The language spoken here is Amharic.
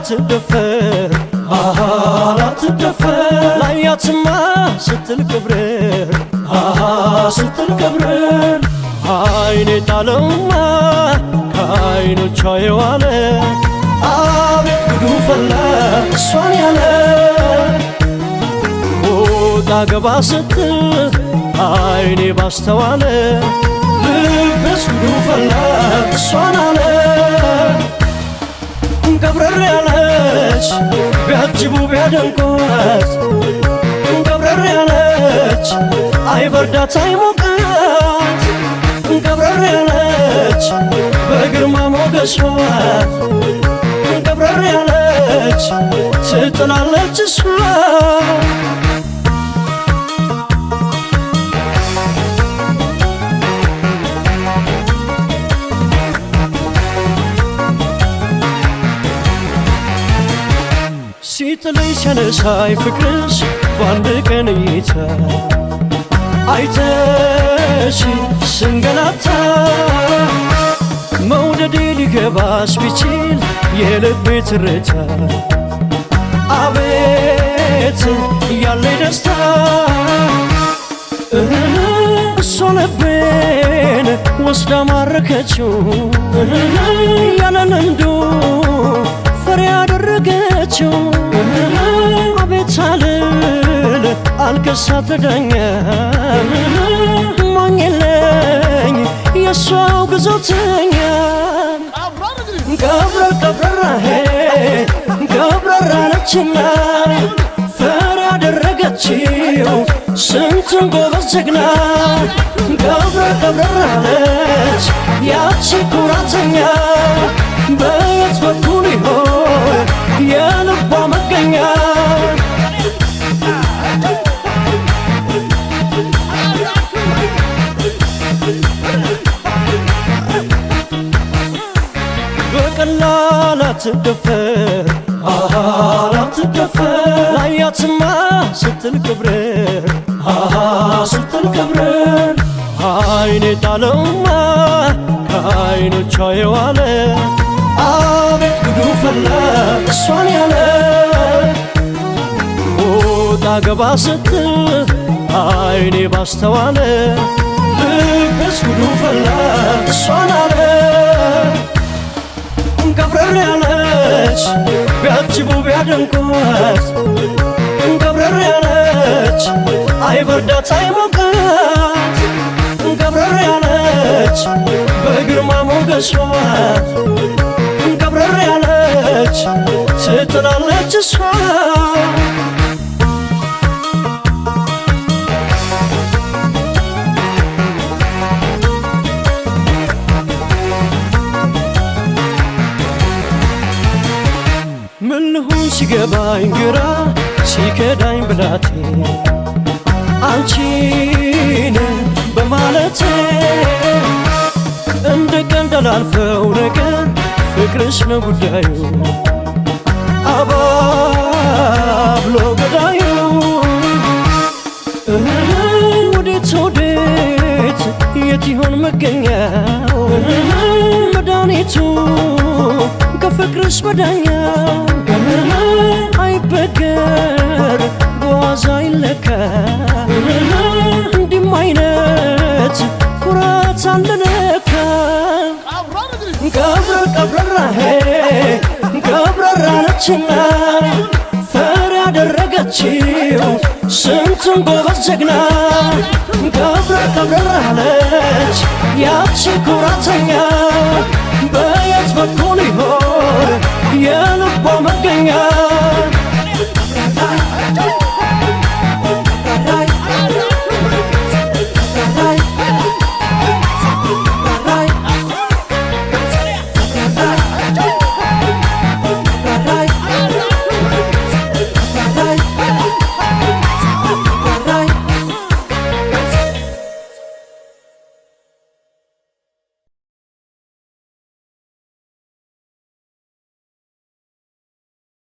ላትደፈር ላትደፈር ላያትማ ስትል ክብር ስትል ክብር አይኔ ጣለውማ ከአይኖቿ የዋለ አቤት ጉዱ ፈላ እሷን ያለ ወጣ ገባ ስትል አይኔ ባስተዋለ ልቤስ ጉዱ ፈላ እሷን አለ ገብረር ያለች ቢያጅቡ ቢያደንቋት ገብረር ያለች አይበርዳት አይሞቃት ገብረር ያለች በግርማ ሞገሷ ገብረር ያለች ትጥላለች እሷ ሲጥለኝ ሲያነሳኝ ፍቅርሽ በአንድ ቀን እይታ አይተሽ ስንገላታ መውደዴ ሊገባሽ ቢችል የልቤ ትርታ አቤት ያለኝ ደስታ እሷ ልቤን ወስዳ ማረከችው ያለ ልምዱ ፍሬ ያደረገችው አቤት አልል አልከሳት ዳኛ ማኝለኝ የሷው ግዞተኛ ገብረር ገብረራሄ ገብረራለችና ፍሬ ያደረገችው ስንቱን ጎበዝ ጀግና ገብረር ገብረራለች ያቺ ኩራተኛ በየት በኩል ይሆን የልቧ መገኛ በቀላል አትደፈር ላትደፈር ላያትማ ስትል ክብር ስትል ክብር አይኔ ጣለውማ ከአይኖቿ የዋለ አቤት ጉዱ ፈላ እሷን ያለ ወጣ ገባ ስትል አይኔ ባስተዋለ ልቤስ ጉዱ ፈላ እሷን አለ ገብረር ያለች ቢያጅቡ ቢያደንቋት ገብረር ያለች አይበርዳት አይሞቃት ገብረር ያለች በግርማ ሞገሷ ገብረር ያለች ትጥላለች እሷ ምን ልሁን ሲገባኝ ግራ ሲከዳኝ ብላቴ አንቺን በማለቴ እንደ ቀልድ አላልፈው ነገር ፍቅርሽ ነው ጉዳዩ አባብሎ ገዳዩ ወዴት ወዴት የት ይሆን መገኛው መድኃኒቱ ከፍቅርሽ መዳኛ አይበገር በዋዛ ይለካ እንዲህም አይነት ኩራት አለለካ ገብረር ገብረራሄ ገብረራለችና ፍሬ ያደረገችው ስንቱን ጎበዝ ጀግና ገብረር ገብረራለች ያቺ ኩራተኛ በየት በኩል ይሆን የልቧ መገኛ